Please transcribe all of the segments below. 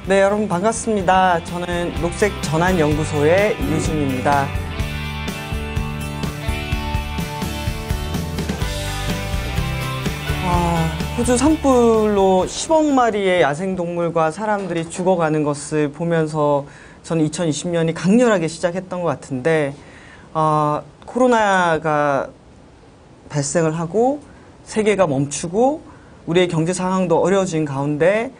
네, 여러분 반갑습니다. 저는 녹색전환연구소의 유준입니다. 호주 산불로 10억 마리의 야생동물과 사람들이 죽어가는 것을 보면서 저는 2020년이 강렬하게 시작했던 것 같은데, 코로나가 발생을 하고 세계가 멈추고 우리의 경제 상황도 어려워진 가운데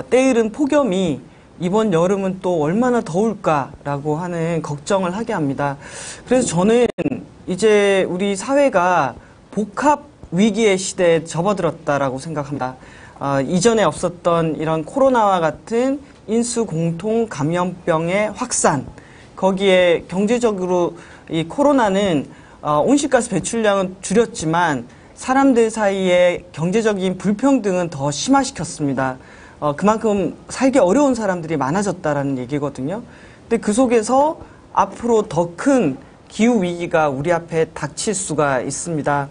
때이른 폭염이 이번 여름은 또 얼마나 더울까라고 하는 걱정을 하게 합니다. 그래서 저는 이제 우리 사회가 복합 위기의 시대에 접어들었다라고 생각합니다. 이전에 없었던 이런 코로나와 같은 인수 공통 감염병의 확산, 거기에 경제적으로 이 코로나는 온실가스 배출량은 줄였지만 사람들 사이에 경제적인 불평등은 더 심화시켰습니다. 그만큼 살기 어려운 사람들이 많아졌다라는 얘기거든요. 근데 그 속에서 앞으로 더 큰 기후 위기가 우리 앞에 닥칠 수가 있습니다.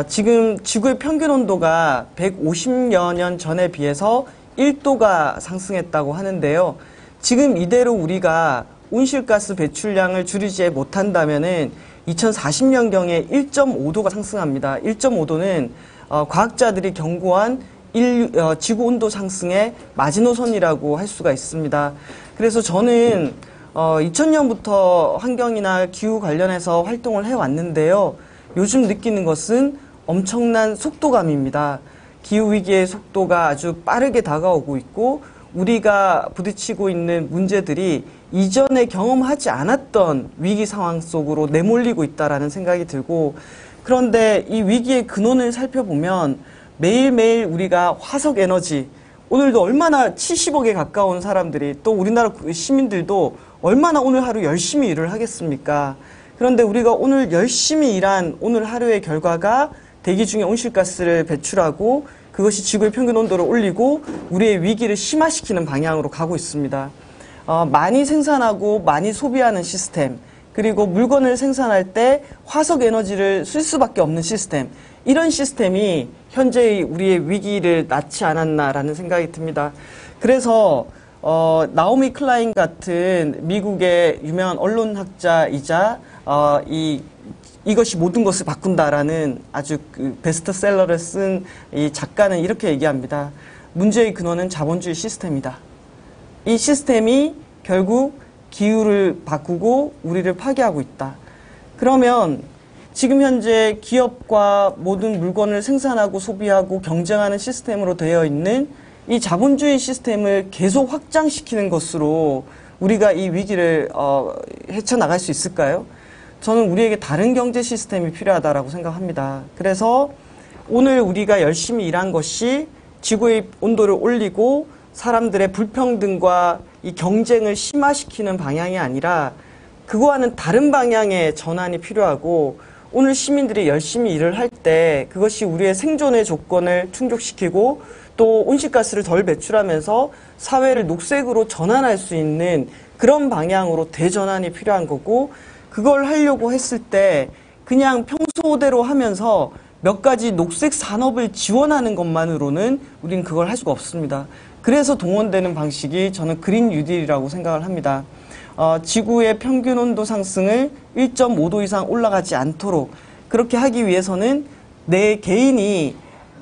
지금 지구의 평균 온도가 150여 년 전에 비해서 1도가 상승했다고 하는데요. 지금 이대로 우리가 온실가스 배출량을 줄이지 못한다면은 2040년경에 1.5도가 상승합니다. 1.5도는 과학자들이 경고한 지구 온도 상승의 마지노선이라고 할 수가 있습니다. 그래서 저는 2000년부터 환경이나 기후 관련해서 활동을 해왔는데요. 요즘 느끼는 것은 엄청난 속도감입니다. 기후위기의 속도가 아주 빠르게 다가오고 있고 우리가 부딪히고 있는 문제들이 이전에 경험하지 않았던 위기 상황 속으로 내몰리고 있다라는 생각이 들고, 그런데 이 위기의 근원을 살펴보면 매일매일 우리가 화석 에너지, 오늘도 얼마나 70억에 가까운 사람들이, 또 우리나라 시민들도 얼마나 오늘 하루 열심히 일을 하겠습니까? 그런데 우리가 오늘 열심히 일한 오늘 하루의 결과가 대기 중에 온실가스를 배출하고 그것이 지구의 평균 온도를 올리고 우리의 위기를 심화시키는 방향으로 가고 있습니다. 많이 생산하고 많이 소비하는 시스템, 그리고 물건을 생산할 때 화석 에너지를 쓸 수밖에 없는 시스템, 이런 시스템이 현재의 우리의 위기를 낳지 않았나라는 생각이 듭니다. 그래서 나오미 클라인 같은 미국의 유명한 언론학자이자 이것이 모든 것을 바꾼다라는 아주 베스트셀러를 쓴 이 작가는 이렇게 얘기합니다. 문제의 근원은 자본주의 시스템이다. 이 시스템이 결국 기후를 바꾸고 우리를 파괴하고 있다. 그러면 지금 현재 기업과 모든 물건을 생산하고 소비하고 경쟁하는 시스템으로 되어 있는 이 자본주의 시스템을 계속 확장시키는 것으로 우리가 이 위기를 헤쳐나갈 수 있을까요? 저는 우리에게 다른 경제 시스템이 필요하다고 생각합니다. 그래서 오늘 우리가 열심히 일한 것이 지구의 온도를 올리고 사람들의 불평등과 이 경쟁을 심화시키는 방향이 아니라 그거와는 다른 방향의 전환이 필요하고, 오늘 시민들이 열심히 일을 할 때 그것이 우리의 생존의 조건을 충족시키고 또 온실가스를 덜 배출하면서 사회를 녹색으로 전환할 수 있는 그런 방향으로 대전환이 필요한 거고, 그걸 하려고 했을 때 그냥 평소대로 하면서 몇 가지 녹색 산업을 지원하는 것만으로는 우리는 그걸 할 수가 없습니다. 그래서 동원되는 방식이 저는 그린 뉴딜이라고 생각을 합니다. 지구의 평균 온도 상승을 1.5도 이상 올라가지 않도록 그렇게 하기 위해서는 내 개인이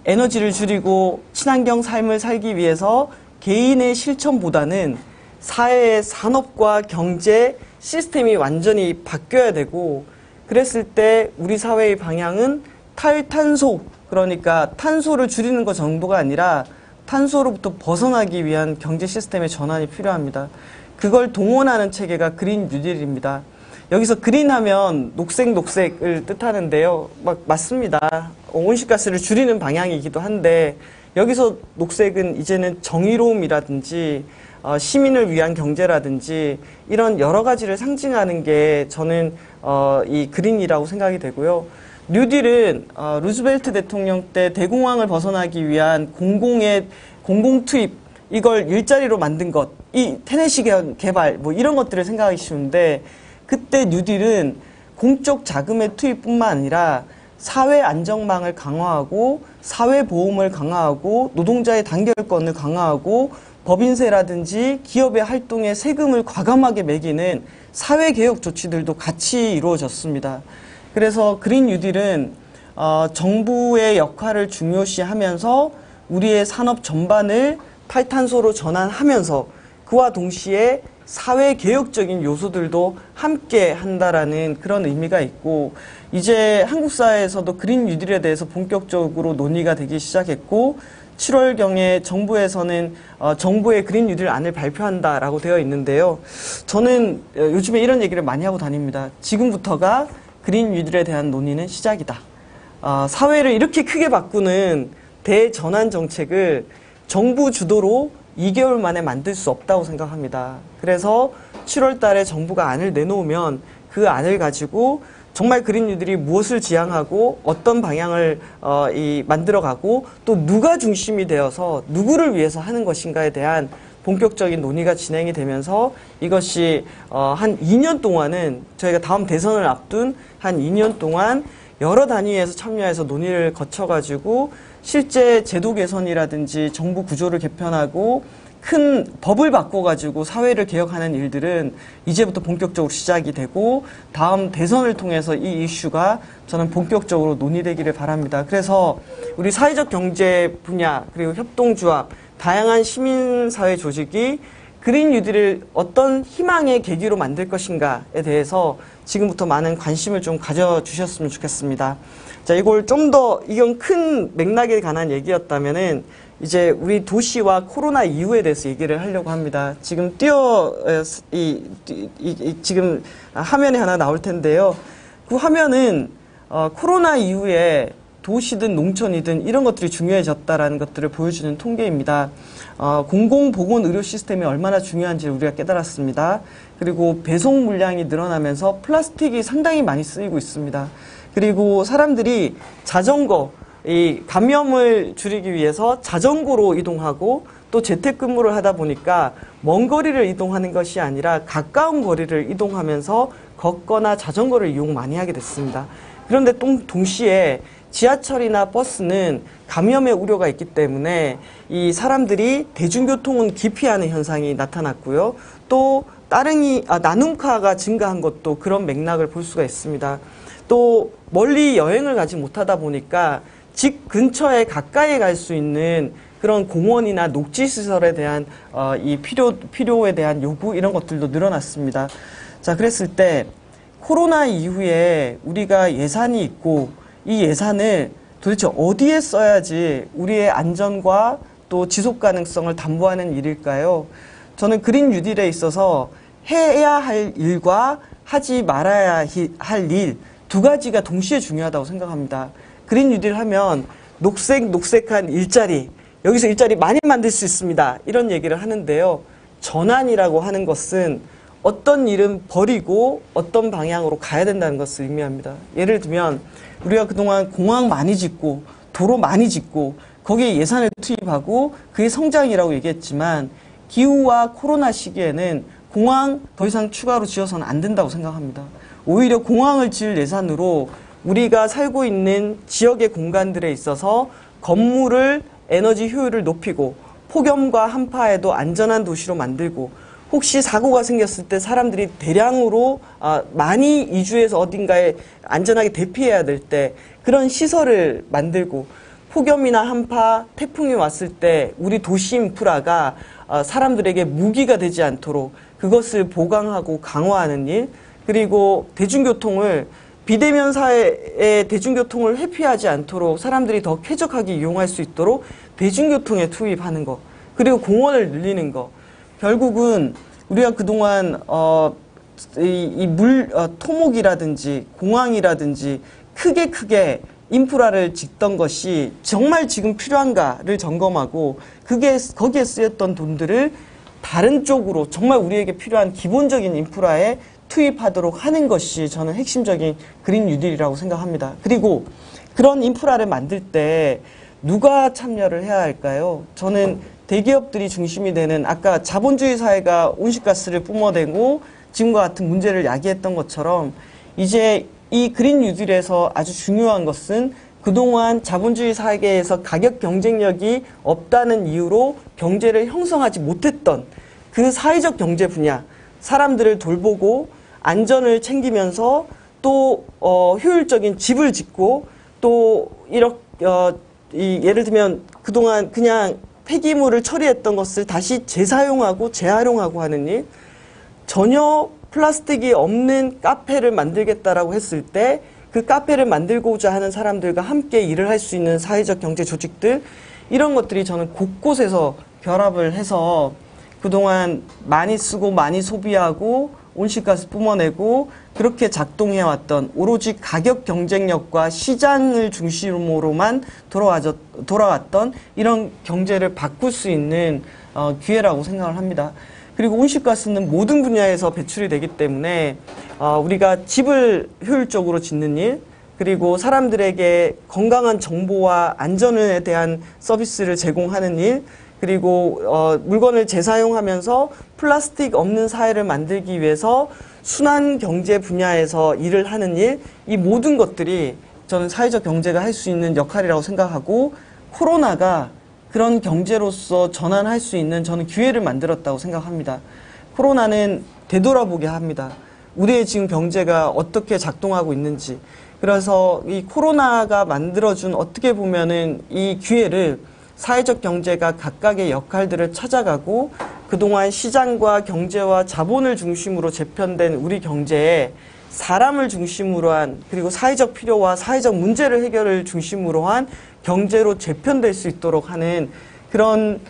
에너지를 줄이고 친환경 삶을 살기 위해서 개인의 실천보다는 사회의 산업과 경제 시스템이 완전히 바뀌어야 되고, 그랬을 때 우리 사회의 방향은 탈탄소, 그러니까 탄소를 줄이는 것 정도가 아니라 탄소로부터 벗어나기 위한 경제 시스템의 전환이 필요합니다. 그걸 동원하는 체계가 그린 뉴딜입니다. 여기서 그린하면 녹색을 뜻하는데요. 맞습니다. 온실가스를 줄이는 방향이기도 한데, 여기서 녹색은 이제는 정의로움이라든지 시민을 위한 경제라든지 이런 여러 가지를 상징하는 게 저는 이 그린이라고 생각이 되고요. 뉴딜은 루즈벨트 대통령 때 대공황을 벗어나기 위한 공공 투입, 이걸 일자리로 만든 것, 이 테네시 개발 뭐 이런 것들을 생각하기 쉬운데, 그때 뉴딜은 공적 자금의 투입뿐만 아니라 사회 안정망을 강화하고 사회 보험을 강화하고 노동자의 단결권을 강화하고 법인세라든지 기업의 활동에 세금을 과감하게 매기는 사회개혁 조치들도 같이 이루어졌습니다. 그래서 그린 뉴딜은 정부의 역할을 중요시하면서 우리의 산업 전반을 탈탄소로 전환하면서 그와 동시에 사회개혁적인 요소들도 함께 한다라는 그런 의미가 있고, 이제 한국 사회에서도 그린 뉴딜에 대해서 본격적으로 논의가 되기 시작했고 7월경에 정부에서는 정부의 그린 뉴딜 안을 발표한다라고 되어 있는데요. 저는 요즘에 이런 얘기를 많이 하고 다닙니다. 지금부터가 그린 뉴딜에 대한 논의는 시작이다. 사회를 이렇게 크게 바꾸는 대전환 정책을 정부 주도로 2개월 만에 만들 수 없다고 생각합니다. 그래서 7월 달에 정부가 안을 내놓으면 그 안을 가지고 정말 그린 뉴딜이 무엇을 지향하고 어떤 방향을 만들어가고 또 누가 중심이 되어서 누구를 위해서 하는 것인가에 대한 본격적인 논의가 진행이 되면서 이것이 한 2년 동안은 저희가 다음 대선을 앞둔 한 2년 동안 여러 단위에서 참여해서 논의를 거쳐가지고 실제 제도 개선이라든지 정부 구조를 개편하고 큰 법을 바꿔가지고 사회를 개혁하는 일들은 이제부터 본격적으로 시작이 되고 다음 대선을 통해서 이 이슈가 저는 본격적으로 논의되기를 바랍니다. 그래서 우리 사회적 경제 분야 그리고 협동조합 다양한 시민사회 조직이 그린 뉴딜을 어떤 희망의 계기로 만들 것인가에 대해서 지금부터 많은 관심을 좀 가져주셨으면 좋겠습니다. 자, 이걸 좀 더 이건 큰 맥락에 관한 얘기였다면은 이제 우리 도시와 코로나 이후에 대해서 얘기를 하려고 합니다. 지금 지금 화면에 하나 나올 텐데요. 그 화면은 코로나 이후에 도시든 농촌이든 이런 것들이 중요해졌다라는 것들을 보여주는 통계입니다. 공공보건 의료 시스템이 얼마나 중요한지를 우리가 깨달았습니다. 그리고 배송 물량이 늘어나면서 플라스틱이 상당히 많이 쓰이고 있습니다. 그리고 사람들이 이 감염을 줄이기 위해서 자전거로 이동하고 또 재택근무를 하다 보니까 먼 거리를 이동하는 것이 아니라 가까운 거리를 이동하면서 걷거나 자전거를 이용 많이 하게 됐습니다. 그런데 동시에 지하철이나 버스는 감염의 우려가 있기 때문에 이 사람들이 대중교통은 기피하는 현상이 나타났고요. 또 나눔카가 증가한 것도 그런 맥락을 볼 수가 있습니다. 또 멀리 여행을 가지 못하다 보니까 집 근처에 가까이 갈 수 있는 그런 공원이나 녹지시설에 대한 이 필요에 대한 요구 이런 것들도 늘어났습니다. 자, 그랬을 때 코로나 이후에 우리가 예산이 있고 이 예산을 도대체 어디에 써야지 우리의 안전과 또 지속 가능성을 담보하는 일일까요? 저는 그린 뉴딜에 있어서 해야 할 일과 하지 말아야 할 일 두 가지가 동시에 중요하다고 생각합니다. 그린 뉴딜 하면 녹색한 일자리, 여기서 일자리 많이 만들 수 있습니다. 이런 얘기를 하는데요. 전환이라고 하는 것은 어떤 일은 버리고 어떤 방향으로 가야 된다는 것을 의미합니다. 예를 들면 우리가 그동안 공항 많이 짓고 도로 많이 짓고 거기에 예산을 투입하고 그게 성장이라고 얘기했지만 기후와 코로나 시기에는 공항 더 이상 추가로 지어서는 안 된다고 생각합니다. 오히려 공항을 지을 예산으로 우리가 살고 있는 지역의 공간들에 있어서 건물을 에너지 효율을 높이고 폭염과 한파에도 안전한 도시로 만들고 혹시 사고가 생겼을 때 사람들이 대량으로 많이 이주해서 어딘가에 안전하게 대피해야 될 때 그런 시설을 만들고 폭염이나 한파, 태풍이 왔을 때 우리 도시 인프라가 사람들에게 무기가 되지 않도록 그것을 보강하고 강화하는 일, 그리고 대중교통을 비대면 사회의 대중교통을 회피하지 않도록 사람들이 더 쾌적하게 이용할 수 있도록 대중교통에 투입하는 것, 그리고 공원을 늘리는 것. 결국은 우리가 그동안 토목이라든지 공항이라든지 크게 인프라를 짓던 것이 정말 지금 필요한가를 점검하고 거기에 쓰였던 돈들을 다른 쪽으로 정말 우리에게 필요한 기본적인 인프라에 투입하도록 하는 것이 저는 핵심적인 그린 뉴딜이라고 생각합니다. 그리고 그런 인프라를 만들 때 누가 참여를 해야 할까요? 저는 대기업들이 중심이 되는 아까 자본주의 사회가 온실가스를 뿜어대고 지금과 같은 문제를 야기했던 것처럼 이제 이 그린 뉴딜에서 아주 중요한 것은 그동안 자본주의 사회에서 가격 경쟁력이 없다는 이유로 경제를 형성하지 못했던 그 사회적 경제 분야, 사람들을 돌보고 안전을 챙기면서 또 효율적인 집을 짓고 또 이렇게 예를 들면 그동안 그냥 폐기물을 처리했던 것을 다시 재사용하고 재활용하고 하는 일, 전혀 플라스틱이 없는 카페를 만들겠다라고 했을 때 그 카페를 만들고자 하는 사람들과 함께 일을 할 수 있는 사회적 경제 조직들, 이런 것들이 저는 곳곳에서 결합을 해서 그동안 많이 쓰고 많이 소비하고 온실가스 뿜어내고 그렇게 작동해왔던 오로지 가격 경쟁력과 시장을 중심으로만 돌아왔던 이런 경제를 바꿀 수 있는 기회라고 생각을 합니다. 그리고 온실가스는 모든 분야에서 배출이 되기 때문에 우리가 집을 효율적으로 짓는 일, 그리고 사람들에게 건강한 정보와 안전에 대한 서비스를 제공하는 일, 그리고 물건을 재사용하면서 플라스틱 없는 사회를 만들기 위해서 순환 경제 분야에서 일을 하는 일, 이 모든 것들이 저는 사회적 경제가 할 수 있는 역할이라고 생각하고, 코로나가 그런 경제로서 전환할 수 있는 저는 기회를 만들었다고 생각합니다. 코로나는 되돌아보게 합니다. 우리의 지금 경제가 어떻게 작동하고 있는지. 그래서 이 코로나가 만들어준 어떻게 보면은 이 기회를 사회적 경제가 각각의 역할들을 찾아가고 그동안 시장과 경제와 자본을 중심으로 재편된 우리 경제에 사람을 중심으로 한, 그리고 사회적 필요와 사회적 문제를 해결을 중심으로 한 경제로 재편될 수 있도록 하는 그런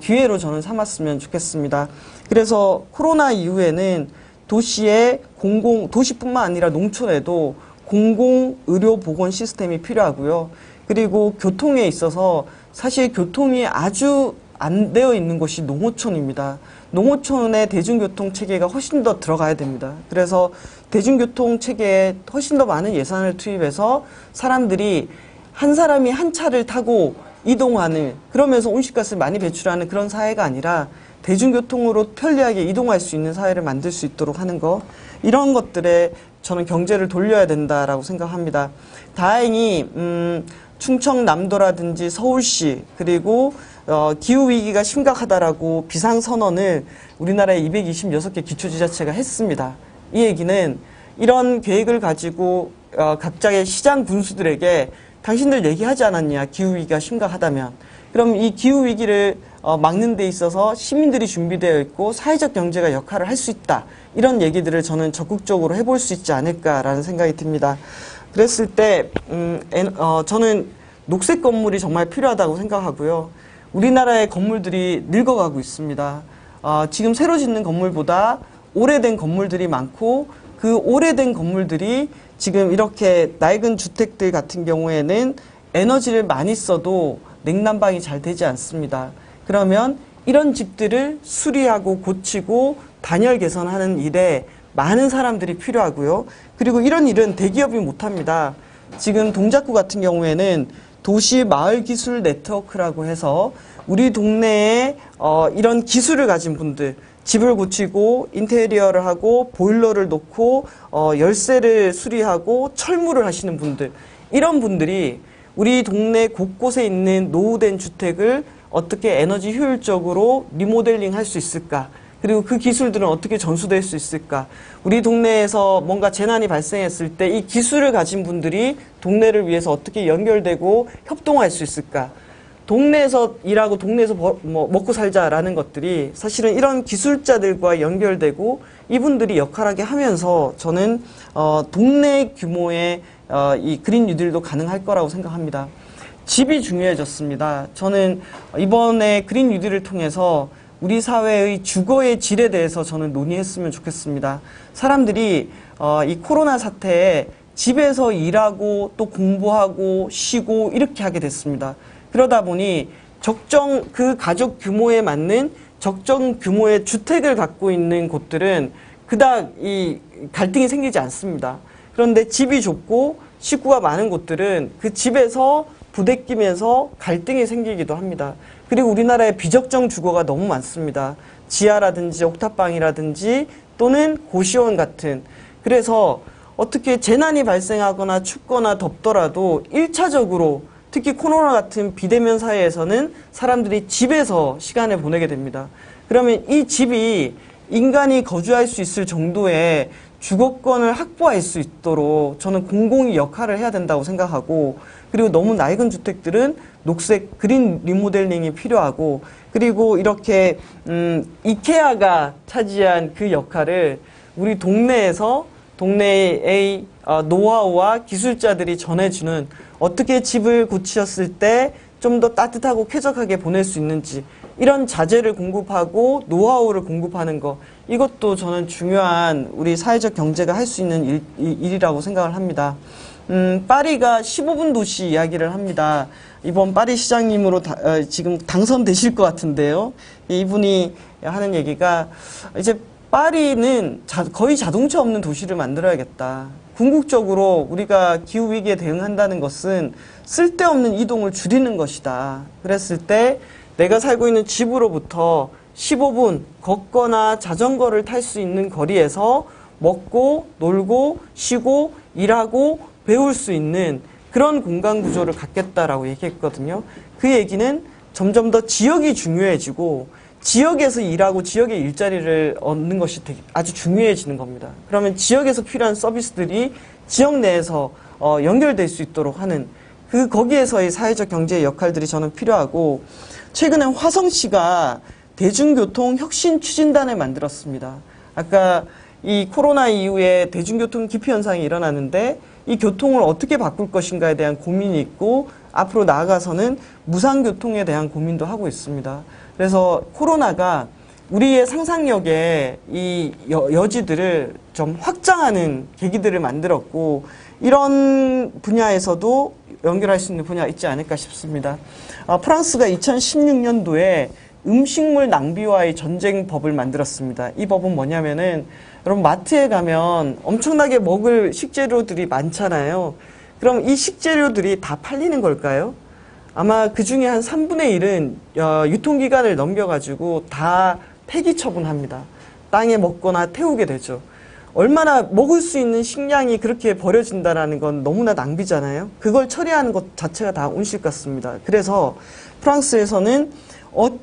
기회로 저는 삼았으면 좋겠습니다. 그래서 코로나 이후에는 도시뿐만 아니라 농촌에도 공공의료보건 시스템이 필요하고요. 그리고 교통에 있어서 사실 교통이 아주 안 되어 있는 곳이 농어촌입니다. 농어촌의 대중교통 체계가 훨씬 더 들어가야 됩니다. 그래서 대중교통 체계에 훨씬 더 많은 예산을 투입해서 사람들이 한 사람이 한 차를 타고 이동하는, 그러면서 온실가스를 많이 배출하는 그런 사회가 아니라 대중교통으로 편리하게 이동할 수 있는 사회를 만들 수 있도록 하는 것, 이런 것들에 저는 경제를 돌려야 된다라고 생각합니다. 다행히 충청남도라든지 서울시, 그리고 기후위기가 심각하다라고 비상선언을 우리나라의 226개 기초지자체가 했습니다. 이 얘기는 이런 계획을 가지고 각자의 시장 군수들에게 당신들 얘기하지 않았냐, 기후위기가 심각하다면. 그럼 이 기후위기를 막는 데 있어서 시민들이 준비되어 있고 사회적 경제가 역할을 할 수 있다. 이런 얘기들을 저는 적극적으로 해볼 수 있지 않을까라는 생각이 듭니다. 그랬을 때 저는 녹색 건물이 정말 필요하다고 생각하고요. 우리나라의 건물들이 늙어가고 있습니다. 지금 새로 짓는 건물보다 오래된 건물들이 많고, 그 오래된 건물들이 지금 이렇게 낡은 주택들 같은 경우에는 에너지를 많이 써도 냉난방이 잘 되지 않습니다. 그러면 이런 집들을 수리하고 고치고 단열 개선하는 일에 많은 사람들이 필요하고요. 그리고 이런 일은 대기업이 못합니다. 지금 동작구 같은 경우에는 도시 마을 기술 네트워크라고 해서 우리 동네에 이런 기술을 가진 분들, 집을 고치고 인테리어를 하고 보일러를 놓고 열쇠를 수리하고 철물을 하시는 분들, 이런 분들이 우리 동네 곳곳에 있는 노후된 주택을 어떻게 에너지 효율적으로 리모델링 할 수 있을까? 그리고 그 기술들은 어떻게 전수될 수 있을까? 우리 동네에서 뭔가 재난이 발생했을 때 이 기술을 가진 분들이 동네를 위해서 어떻게 연결되고 협동할 수 있을까? 동네에서 일하고 동네에서 먹고 살자라는 것들이 사실은 이런 기술자들과 연결되고 이분들이 역할하게 하면서 저는 동네 규모의 이 그린 뉴딜도 가능할 거라고 생각합니다. 집이 중요해졌습니다. 저는 이번에 그린 뉴딜을 통해서 우리 사회의 주거의 질에 대해서 저는 논의했으면 좋겠습니다. 사람들이 이 코로나 사태에 집에서 일하고 또 공부하고 쉬고 이렇게 하게 됐습니다. 그러다 보니 적정 그 가족 규모에 맞는 적정 규모의 주택을 갖고 있는 곳들은 그닥 이 갈등이 생기지 않습니다. 그런데 집이 좁고 식구가 많은 곳들은 그 집에서 부대끼면서 갈등이 생기기도 합니다. 그리고 우리나라에 비적정 주거가 너무 많습니다. 지하라든지 옥탑방이라든지 또는 고시원 같은. 그래서 어떻게 재난이 발생하거나 춥거나 덥더라도 1차적으로 특히 코로나 같은 비대면 사회에서는 사람들이 집에서 시간을 보내게 됩니다. 그러면 이 집이 인간이 거주할 수 있을 정도의 주거권을 확보할 수 있도록 저는 공공이 역할을 해야 된다고 생각하고, 그리고 너무 낡은 주택들은 녹색 그린 리모델링이 필요하고, 그리고 이렇게 이케아가 차지한 그 역할을 우리 동네의 노하우와 기술자들이 전해주는, 어떻게 집을 고치셨을 때 좀 더 따뜻하고 쾌적하게 보낼 수 있는지 이런 자재를 공급하고 노하우를 공급하는 거, 이것도 저는 중요한 우리 사회적 경제가 할 수 있는 일이라고 생각을 합니다. 파리가 15분 도시 이야기를 합니다. 이번 파리 시장님으로 지금 당선되실 것 같은데요. 이분이 하는 얘기가 이제 파리는 거의 자동차 없는 도시를 만들어야겠다. 궁극적으로 우리가 기후위기에 대응한다는 것은 쓸데없는 이동을 줄이는 것이다. 그랬을 때 내가 살고 있는 집으로부터 15분 걷거나 자전거를 탈 수 있는 거리에서 먹고 놀고 쉬고 일하고 배울 수 있는 그런 공간 구조를 갖겠다라고 얘기했거든요. 그 얘기는 점점 더 지역이 중요해지고 지역에서 일하고 지역의 일자리를 얻는 것이 아주 중요해지는 겁니다. 그러면 지역에서 필요한 서비스들이 지역 내에서 연결될 수 있도록 하는 거기에서의 사회적 경제의 역할들이 저는 필요하고, 최근에 화성시가 대중교통 혁신 추진단을 만들었습니다. 아까 이 코로나 이후에 대중교통 기피 현상이 일어나는데 이 교통을 어떻게 바꿀 것인가에 대한 고민이 있고, 앞으로 나아가서는 무상교통에 대한 고민도 하고 있습니다. 그래서 코로나가 우리의 상상력의 이 여지들을 좀 확장하는 계기들을 만들었고, 이런 분야에서도 연결할 수 있는 분야가 있지 않을까 싶습니다. 프랑스가 2016년도에 음식물 낭비와의 전쟁법을 만들었습니다. 이 법은 뭐냐면은, 여러분 마트에 가면 엄청나게 먹을 식재료들이 많잖아요. 그럼 이 식재료들이 다 팔리는 걸까요? 아마 그 중에 한 3분의 1은 유통기간을 넘겨가지고 다 폐기 처분합니다. 땅에 먹거나 태우게 되죠. 얼마나 먹을 수 있는 식량이 그렇게 버려진다는 건 너무나 낭비잖아요. 그걸 처리하는 것 자체가 다 온실 같습니다. 그래서 프랑스에서는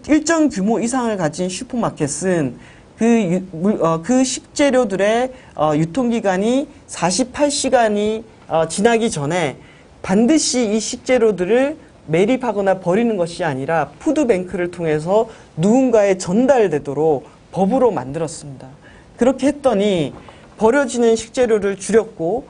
일정 규모 이상을 가진 슈퍼마켓은 그 식재료들의 유통기간이 48시간이 지나기 전에 반드시 이 식재료들을 매립하거나 버리는 것이 아니라 푸드뱅크를 통해서 누군가에 전달되도록 법으로 만들었습니다. 그렇게 했더니 버려지는 식재료를 줄였고,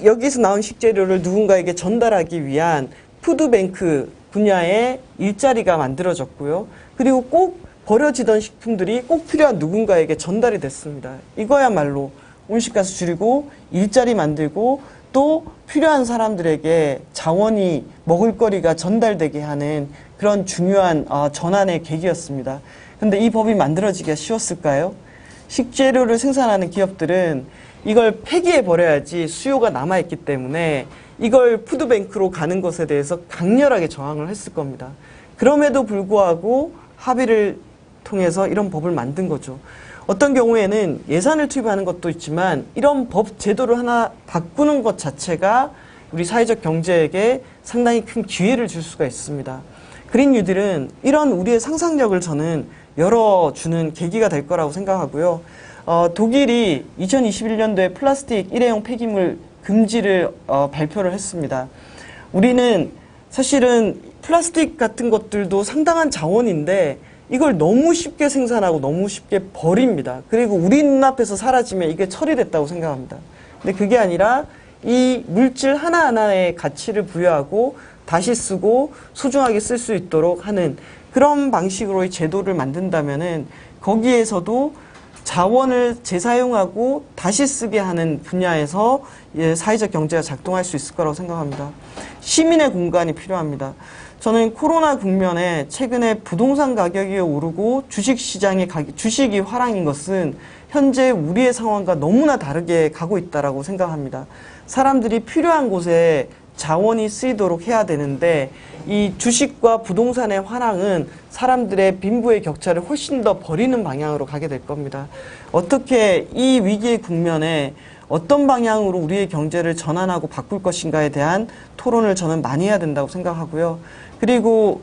여기서 나온 식재료를 누군가에게 전달하기 위한 푸드뱅크 분야의 일자리가 만들어졌고요. 그리고 꼭 버려지던 식품들이 꼭 필요한 누군가에게 전달이 됐습니다. 이거야말로 온실가스 줄이고 일자리 만들고 또 필요한 사람들에게 자원이 먹을거리가 전달되게 하는 그런 중요한 전환의 계기였습니다. 근데 이 법이 만들어지기가 쉬웠을까요? 식재료를 생산하는 기업들은 이걸 폐기해 버려야지 수요가 남아있기 때문에 이걸 푸드뱅크로 가는 것에 대해서 강렬하게 저항을 했을 겁니다. 그럼에도 불구하고 합의를 통해서 이런 법을 만든 거죠. 어떤 경우에는 예산을 투입하는 것도 있지만 이런 법 제도를 하나 바꾸는 것 자체가 우리 사회적 경제에게 상당히 큰 기회를 줄 수가 있습니다. 그린 뉴딜은 이런 우리의 상상력을 저는 열어주는 계기가 될 거라고 생각하고요. 독일이 2021년도에 플라스틱 일회용 폐기물 금지를 발표를 했습니다. 우리는 사실은 플라스틱 같은 것들도 상당한 자원인데 이걸 너무 쉽게 생산하고 너무 쉽게 버립니다. 그리고 우리 눈앞에서 사라지면 이게 처리됐다고 생각합니다. 근데 그게 아니라 이 물질 하나하나의 가치를 부여하고 다시 쓰고 소중하게 쓸 수 있도록 하는 그런 방식으로의 제도를 만든다면은 거기에서도 자원을 재사용하고 다시 쓰게 하는 분야에서 사회적 경제가 작동할 수 있을 거라고 생각합니다. 시민의 공간이 필요합니다. 저는 코로나 국면에 최근에 부동산 가격이 오르고 주식이 화랑인 것은 현재 우리의 상황과 너무나 다르게 가고 있다라고 생각합니다. 사람들이 필요한 곳에 자원이 쓰이도록 해야 되는데 이 주식과 부동산의 화랑은 사람들의 빈부의 격차를 훨씬 더 벌이는 방향으로 가게 될 겁니다. 어떻게 이 위기의 국면에 어떤 방향으로 우리의 경제를 전환하고 바꿀 것인가에 대한 토론을 저는 많이 해야 된다고 생각하고요. 그리고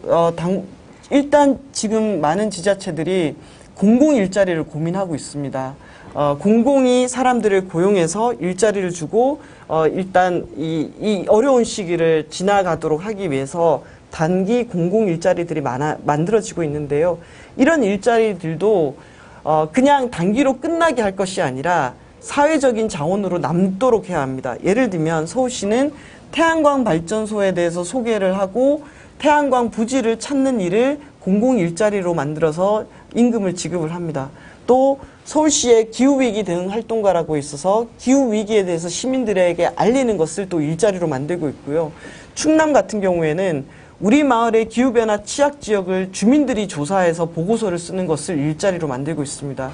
일단 지금 많은 지자체들이 공공 일자리를 고민하고 있습니다. 공공이 사람들을 고용해서 일자리를 주고 일단 이 어려운 시기를 지나가도록 하기 위해서 단기 공공 일자리들이 만들어지고 있는데요. 이런 일자리들도 그냥 단기로 끝나게 할 것이 아니라 사회적인 자원으로 남도록 해야 합니다. 예를 들면 서울시는 태양광 발전소에 대해서 소개를 하고 태양광 부지를 찾는 일을 공공 일자리로 만들어서 임금을 지급을 합니다. 또 서울시의 기후위기 대응 활동가라고 있어서 기후위기에 대해서 시민들에게 알리는 것을 또 일자리로 만들고 있고요. 충남 같은 경우에는 우리 마을의 기후변화 취약지역을 주민들이 조사해서 보고서를 쓰는 것을 일자리로 만들고 있습니다.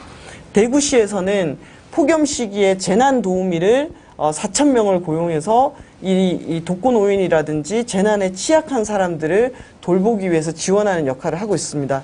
대구시에서는 폭염 시기에 재난도우미를 4,000명을 고용해서 이 독거노인이라든지 재난에 취약한 사람들을 돌보기 위해서 지원하는 역할을 하고 있습니다.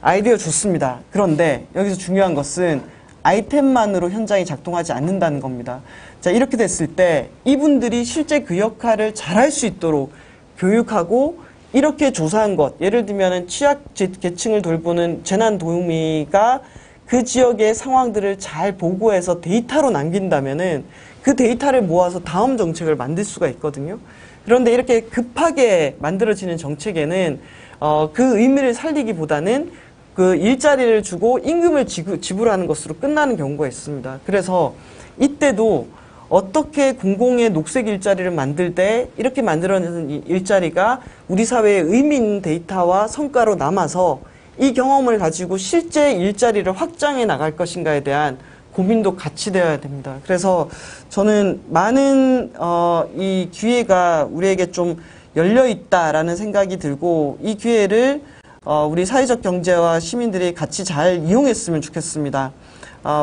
아이디어 좋습니다. 그런데 여기서 중요한 것은 아이템만으로 현장이 작동하지 않는다는 겁니다. 자, 이렇게 됐을 때 이분들이 실제 그 역할을 잘할 수 있도록 교육하고 이렇게 조사한 것, 예를 들면 취약계층을 돌보는 재난도우미가 그 지역의 상황들을 잘 보고해서 데이터로 남긴다면은 그 데이터를 모아서 다음 정책을 만들 수가 있거든요. 그런데 이렇게 급하게 만들어지는 정책에는 그 의미를 살리기보다는 그 일자리를 주고 임금을 지불하는 것으로 끝나는 경우가 있습니다. 그래서 이때도 어떻게 공공의 녹색 일자리를 만들 때 이렇게 만들어내는 일자리가 우리 사회에 의미 있는 데이터와 성과로 남아서 이 경험을 가지고 실제 일자리를 확장해 나갈 것인가에 대한 고민도 같이 되어야 됩니다. 그래서 저는 많은 이 기회가 우리에게 좀 열려 있다라는 생각이 들고 이 기회를 우리 사회적 경제와 시민들이 같이 잘 이용했으면 좋겠습니다.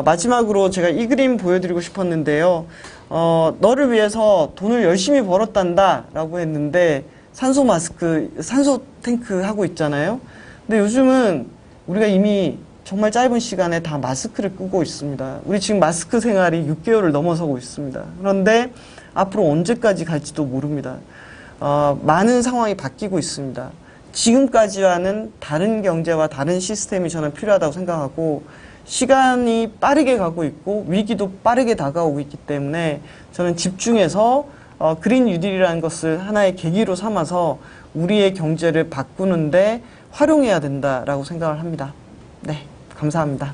마지막으로 제가 이 그림 보여드리고 싶었는데요. 너를 위해서 돈을 열심히 벌었단다 라고 했는데 산소 마스크, 산소 탱크 하고 있잖아요. 근데 요즘은 우리가 이미 정말 짧은 시간에 다 마스크를 끄고 있습니다. 우리 지금 마스크 생활이 6개월을 넘어서고 있습니다. 그런데 앞으로 언제까지 갈지도 모릅니다. 많은 상황이 바뀌고 있습니다. 지금까지와는 다른 경제와 다른 시스템이 저는 필요하다고 생각하고 시간이 빠르게 가고 있고 위기도 빠르게 다가오고 있기 때문에 저는 집중해서 그린 뉴딜이라는 것을 하나의 계기로 삼아서 우리의 경제를 바꾸는데 활용해야 된다라고 생각을 합니다. 네, 감사합니다.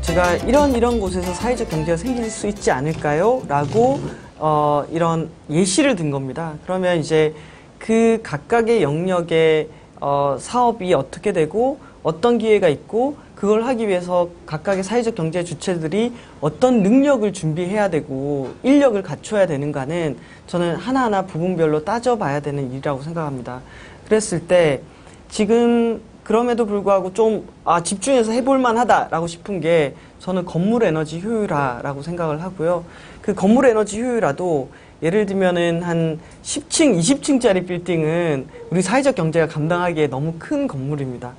제가 이런 곳에서 사회적 경제가 생길 수 있지 않을까요? 라고 이런 예시를 든 겁니다. 그러면 이제 그 각각의 영역의 사업이 어떻게 되고 어떤 기회가 있고 그걸 하기 위해서 각각의 사회적 경제 주체들이 어떤 능력을 준비해야 되고 인력을 갖춰야 되는가는 저는 하나하나 부분별로 따져봐야 되는 일이라고 생각합니다. 그랬을 때 지금 그럼에도 불구하고 좀 집중해서 해볼만 하다라고 싶은 게 저는 건물 에너지 효율화라고 생각을 하고요. 그 건물 에너지 효율화도 예를 들면은 한 10층, 20층짜리 빌딩은 우리 사회적 경제가 감당하기에 너무 큰 건물입니다.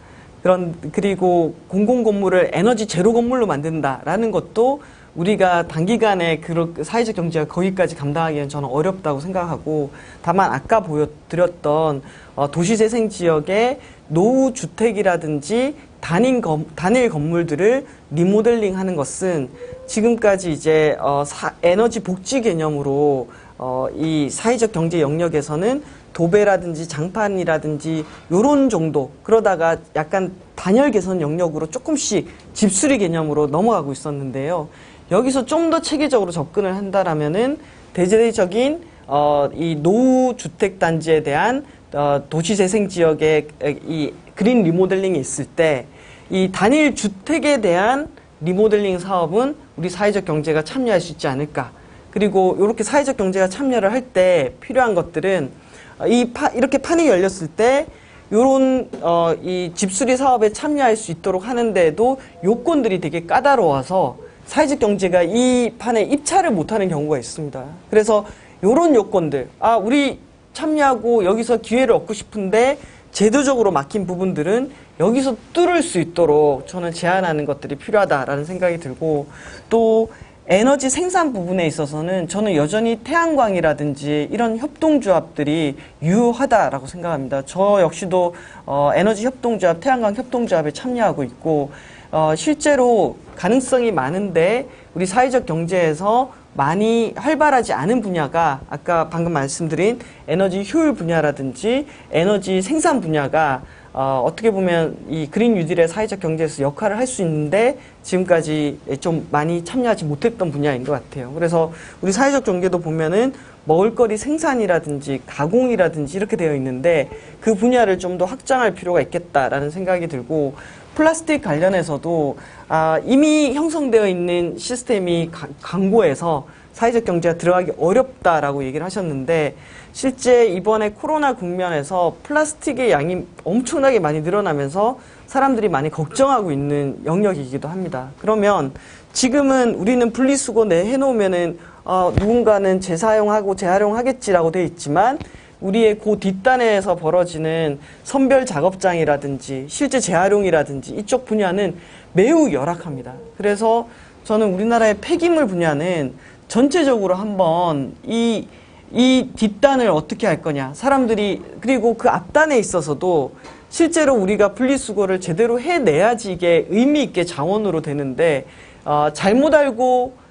그리고 공공 건물을 에너지 제로 건물로 만든다라는 것도 우리가 단기간에 사회적 경제가 거기까지 감당하기에는 저는 어렵다고 생각하고 다만 아까 보여드렸던 도시재생 지역의 노후 주택이라든지 단일 건물들을 리모델링 하는 것은 지금까지 이제 에너지 복지 개념으로 이 사회적 경제 영역에서는 도배라든지 장판이라든지 요런 정도 그러다가 약간 단열 개선 영역으로 조금씩 집수리 개념으로 넘어가고 있었는데요. 여기서 좀 더 체계적으로 접근을 한다라면은 대대적인 이 노후 주택 단지에 대한 도시재생 지역의 이 그린 리모델링이 있을 때 이 단일 주택에 대한 리모델링 사업은 우리 사회적 경제가 참여할 수 있지 않을까. 그리고 이렇게 사회적 경제가 참여를 할 때 필요한 것들은 이렇게 판이 열렸을 때 요런 이 집수리 사업에 참여할 수 있도록 하는데도 요건들이 되게 까다로워서 사회적 경제가 이 판에 입찰을 못하는 경우가 있습니다. 그래서 요런 요건들, 우리 참여하고 여기서 기회를 얻고 싶은데 제도적으로 막힌 부분들은 여기서 뚫을 수 있도록 저는 제안하는 것들이 필요하다라는 생각이 들고, 또 에너지 생산 부분에 있어서는 저는 여전히 태양광이라든지 이런 협동조합들이 유효하다라고 생각합니다. 저 역시도 에너지 협동조합, 태양광 협동조합에 참여하고 있고, 실제로 가능성이 많은데 우리 사회적 경제에서 많이 활발하지 않은 분야가 아까 방금 말씀드린 에너지 효율 분야라든지 에너지 생산 분야가 어떻게 보면 이 그린 뉴딜의 사회적 경제에서 역할을 할 수 있는데 지금까지 좀 많이 참여하지 못했던 분야인 것 같아요. 그래서 우리 사회적 경제도 보면은 먹을거리 생산이라든지 가공이라든지 이렇게 되어 있는데 그 분야를 좀 더 확장할 필요가 있겠다라는 생각이 들고, 플라스틱 관련해서도 이미 형성되어 있는 시스템이 강고해서 사회적 경제가 들어가기 어렵다라고 얘기를 하셨는데, 실제 이번에 코로나 국면에서 플라스틱의 양이 엄청나게 많이 늘어나면서 사람들이 많이 걱정하고 있는 영역이기도 합니다. 그러면 지금은 우리는 분리수거 해놓으면은 누군가는 재사용하고 재활용하겠지라고 돼 있지만, 우리의 그 뒷단에서 벌어지는 선별 작업장이라든지 실제 재활용이라든지 이쪽 분야는 매우 열악합니다. 그래서 저는 우리나라의 폐기물 분야는 전체적으로 한번 이 뒷단을 어떻게 할 거냐, 사람들이, 그리고 그 앞단에 있어서도 실제로 우리가 분리수거를 제대로 해내야지 이게 의미 있게 자원으로 되는데 잘못 알고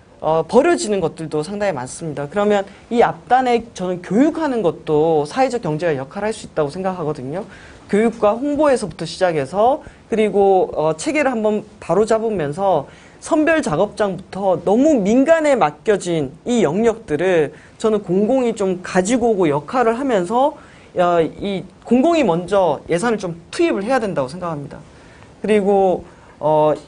버려지는 것들도 상당히 많습니다. 그러면 이 앞단에 저는 교육하는 것도 사회적 경제가 역할을 할 수 있다고 생각하거든요. 교육과 홍보에서부터 시작해서, 그리고 체계를 한번 바로 잡으면서 선별 작업장부터 너무 민간에 맡겨진 이 영역들을 저는 공공이 좀 가지고 오고 역할을 하면서 이 공공이 먼저 예산을 좀 투입을 해야 된다고 생각합니다. 그리고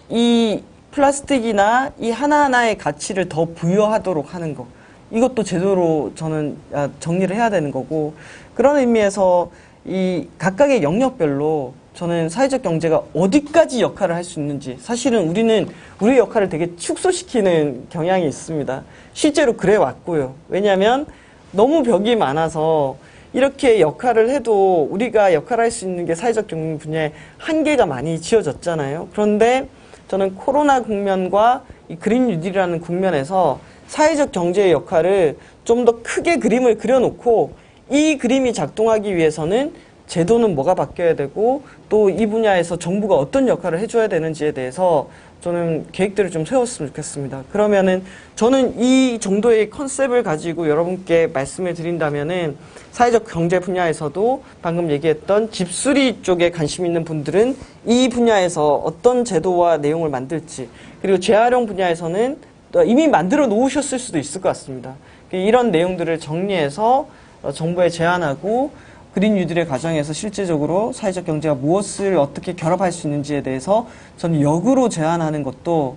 이 플라스틱이나 이 하나하나의 가치를 더 부여하도록 하는 것, 이것도 제대로 저는 정리를 해야 되는 거고, 그런 의미에서 이 각각의 영역별로 저는 사회적 경제가 어디까지 역할을 할 수 있는지, 사실은 우리는 우리의 역할을 되게 축소시키는 경향이 있습니다. 실제로 그래 왔고요. 왜냐하면 너무 벽이 많아서 이렇게 역할을 해도 우리가 역할할 수 있는 게 사회적 경제 분야에 한계가 많이 지어졌잖아요. 그런데 저는 코로나 국면과 이 그린 뉴딜이라는 국면에서 사회적 경제의 역할을 좀 더 크게 그림을 그려놓고, 이 그림이 작동하기 위해서는 제도는 뭐가 바뀌어야 되고 또 이 분야에서 정부가 어떤 역할을 해줘야 되는지에 대해서 저는 계획들을 좀 세웠으면 좋겠습니다. 그러면은 저는 이 정도의 컨셉을 가지고 여러분께 말씀을 드린다면은 사회적 경제 분야에서도 방금 얘기했던 집수리 쪽에 관심 있는 분들은 이 분야에서 어떤 제도와 내용을 만들지, 그리고 재활용 분야에서는 이미 만들어 놓으셨을 수도 있을 것 같습니다. 이런 내용들을 정리해서 정부에 제안하고 그린 뉴딜의 과정에서 실제적으로 사회적 경제가 무엇을 어떻게 결합할 수 있는지에 대해서 저는 역으로 제안하는 것도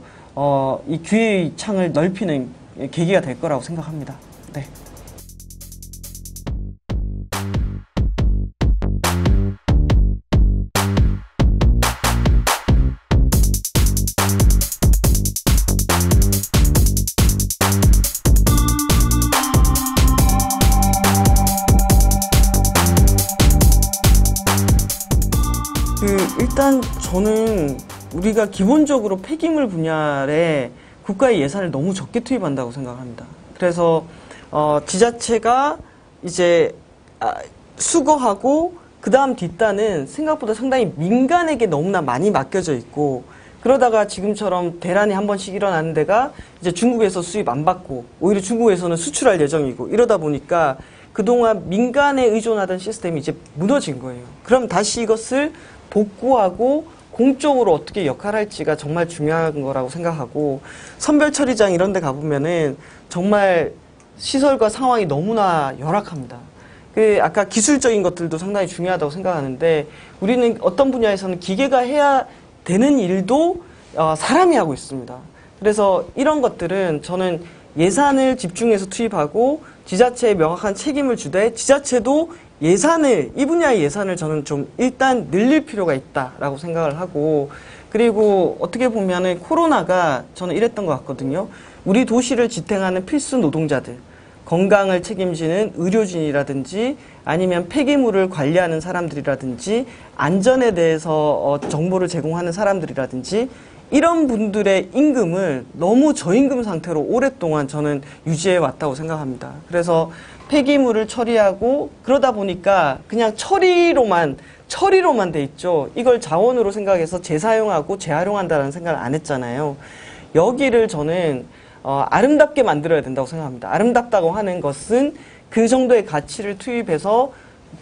이 기회의 창을 넓히는 계기가 될 거라고 생각합니다. 네. 일단 저는 우리가 기본적으로 폐기물 분야에 국가의 예산을 너무 적게 투입한다고 생각합니다. 그래서 지자체가 이제 수거하고 그 다음 뒷단은 생각보다 상당히 민간에게 너무나 많이 맡겨져 있고, 그러다가 지금처럼 대란이 한 번씩 일어나는 데가 이제 중국에서 수입 안 받고 오히려 중국에서는 수출할 예정이고, 이러다 보니까 그동안 민간에 의존하던 시스템이 이제 무너진 거예요. 그럼 다시 이것을 복구하고 공적으로 어떻게 역할할지가 정말 중요한 거라고 생각하고, 선별 처리장 이런 데 가보면은 정말 시설과 상황이 너무나 열악합니다. 아까 기술적인 것들도 상당히 중요하다고 생각하는데, 우리는 어떤 분야에서는 기계가 해야 되는 일도 사람이 하고 있습니다. 그래서 이런 것들은 저는 예산을 집중해서 투입하고 지자체에 명확한 책임을 주되 지자체도 예산을, 이 분야의 예산을 저는 좀 일단 늘릴 필요가 있다라고 생각을 하고, 그리고 어떻게 보면은 코로나가 저는 이랬던 것 같거든요. 우리 도시를 지탱하는 필수 노동자들, 건강을 책임지는 의료진이라든지 아니면 폐기물을 관리하는 사람들이라든지 안전에 대해서 정보를 제공하는 사람들이라든지 이런 분들의 임금을 너무 저임금 상태로 오랫동안 저는 유지해 왔다고 생각합니다. 그래서 폐기물을 처리하고 그러다 보니까 그냥 처리로만 돼 있죠. 이걸 자원으로 생각해서 재사용하고 재활용한다는 생각을 안 했잖아요. 여기를 저는 아름답게 만들어야 된다고 생각합니다. 아름답다고 하는 것은 그 정도의 가치를 투입해서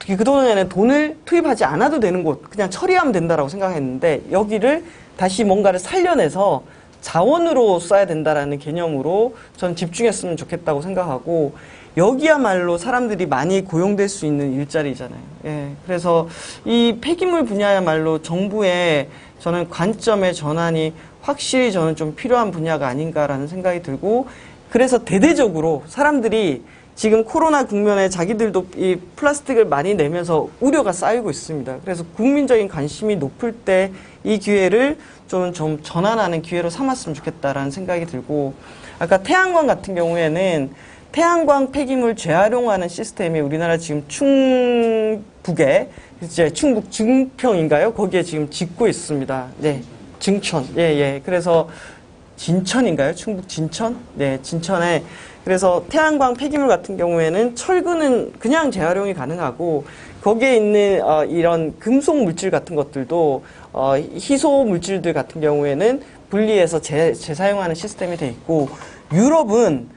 그동안에는 돈을 투입하지 않아도 되는 곳, 그냥 처리하면 된다라고 생각했는데 여기를 다시 뭔가를 살려내서 자원으로 써야 된다라는 개념으로 저는 집중했으면 좋겠다고 생각하고, 여기야말로 사람들이 많이 고용될 수 있는 일자리잖아요. 예, 그래서 이 폐기물 분야야말로 정부의 저는 관점의 전환이 확실히 저는 좀 필요한 분야가 아닌가라는 생각이 들고, 그래서 대대적으로 사람들이 지금 코로나 국면에 자기들도 이 플라스틱을 많이 내면서 우려가 쌓이고 있습니다. 그래서 국민적인 관심이 높을 때 이 기회를 좀 전환하는 기회로 삼았으면 좋겠다라는 생각이 들고, 아까 태양광 같은 경우에는 태양광 폐기물 재활용하는 시스템이 우리나라 지금 충북에 이제 충북 증평인가요? 거기에 지금 짓고 있습니다. 네, 증천. 예. 그래서 진천인가요? 충북 진천? 네, 진천에. 그래서 태양광 폐기물 같은 경우에는 철근은 그냥 재활용이 가능하고 거기에 있는 이런 금속 물질 같은 것들도 희소 물질들 같은 경우에는 분리해서 재사용하는 시스템이 돼 있고, 유럽은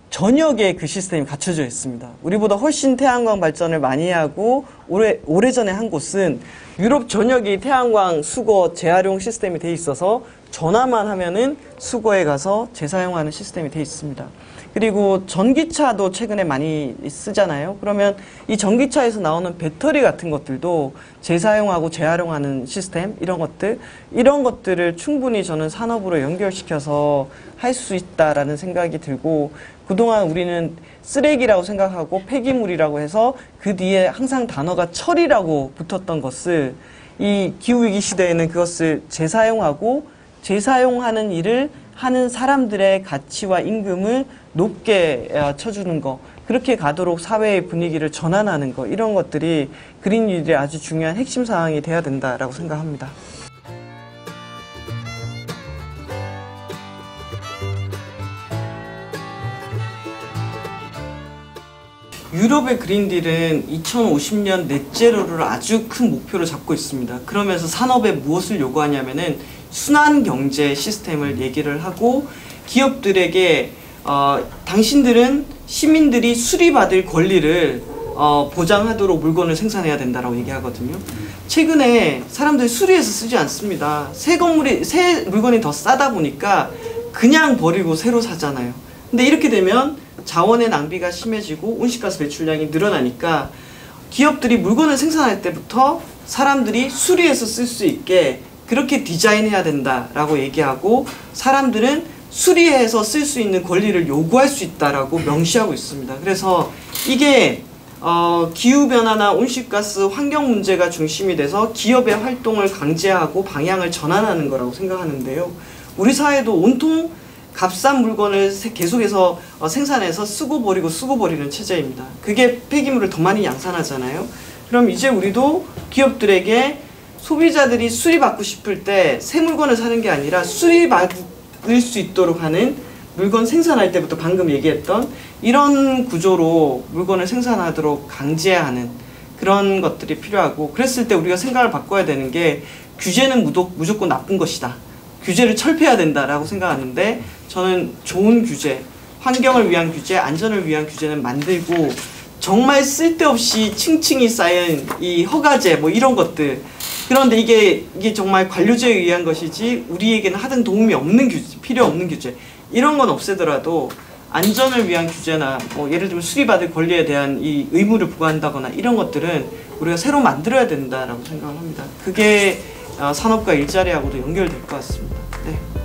전역에 그 시스템이 갖춰져 있습니다. 우리보다 훨씬 태양광 발전을 많이 하고 오래전에 한 곳은 유럽 전역이 태양광 수거 재활용 시스템이 돼 있어서 전화만 하면은 수거에 가서 재사용하는 시스템이 돼 있습니다. 그리고 전기차도 최근에 많이 쓰잖아요. 그러면 이 전기차에서 나오는 배터리 같은 것들도 재사용하고 재활용하는 시스템, 이런 것들을 충분히 저는 산업으로 연결시켜서 할 수 있다라는 생각이 들고, 그동안 우리는 쓰레기라고 생각하고 폐기물이라고 해서 그 뒤에 항상 단어가 처리라고 붙었던 것을, 이 기후위기 시대에는 그것을 재사용하고 재사용하는 일을 하는 사람들의 가치와 임금을 높게 쳐주는 거, 그렇게 가도록 사회의 분위기를 전환하는 거, 이런 것들이 그린 뉴딜의 아주 중요한 핵심 사항이 돼야 된다라고 생각합니다. 유럽의 그린딜은 2050년 넷제로를 아주 큰 목표로 잡고 있습니다. 그러면서 산업에 무엇을 요구하냐면은 순환 경제 시스템을 얘기를 하고, 기업들에게 당신들은 시민들이 수리받을 권리를 보장하도록 물건을 생산해야 된다라고 얘기하거든요. 최근에 사람들이 수리해서 쓰지 않습니다. 새 물건이 더 싸다 보니까 그냥 버리고 새로 사잖아요. 근데 이렇게 되면 자원의 낭비가 심해지고 온실가스 배출량이 늘어나니까 기업들이 물건을 생산할 때부터 사람들이 수리해서 쓸 수 있게 그렇게 디자인해야 된다라고 얘기하고, 사람들은 수리해서 쓸 수 있는 권리를 요구할 수 있다라고 명시하고 있습니다. 그래서 이게 기후변화나 온실가스 환경 문제가 중심이 돼서 기업의 활동을 강제하고 방향을 전환하는 거라고 생각하는데요. 우리 사회도 온통 값싼 물건을 계속해서 생산해서 쓰고 버리는 체제입니다. 그게 폐기물을 더 많이 양산하잖아요. 그럼 이제 우리도 기업들에게 소비자들이 수리받고 싶을 때 새 물건을 사는 게 아니라 수리받을 수 있도록 하는, 물건 생산할 때부터 방금 얘기했던 이런 구조로 물건을 생산하도록 강제하는 그런 것들이 필요하고, 그랬을 때 우리가 생각을 바꿔야 되는 게 규제는 무조건 나쁜 것이다, 규제를 철폐해야 된다라고 생각하는데, 저는 좋은 규제, 환경을 위한 규제, 안전을 위한 규제는 만들고, 정말 쓸데없이 층층이 쌓인 이 허가제 뭐 이런 것들, 그런데 이게 정말 관료제에 의한 것이지 우리에게는 하등 도움이 없는 규제, 필요 없는 규제, 이런 건 없애더라도 안전을 위한 규제나 뭐 예를 들면 수리받을 권리에 대한 이 의무를 부과한다거나 이런 것들은 우리가 새로 만들어야 된다라고 생각을 합니다. 그게 산업과 일자리하고도 연결될 것 같습니다. 네.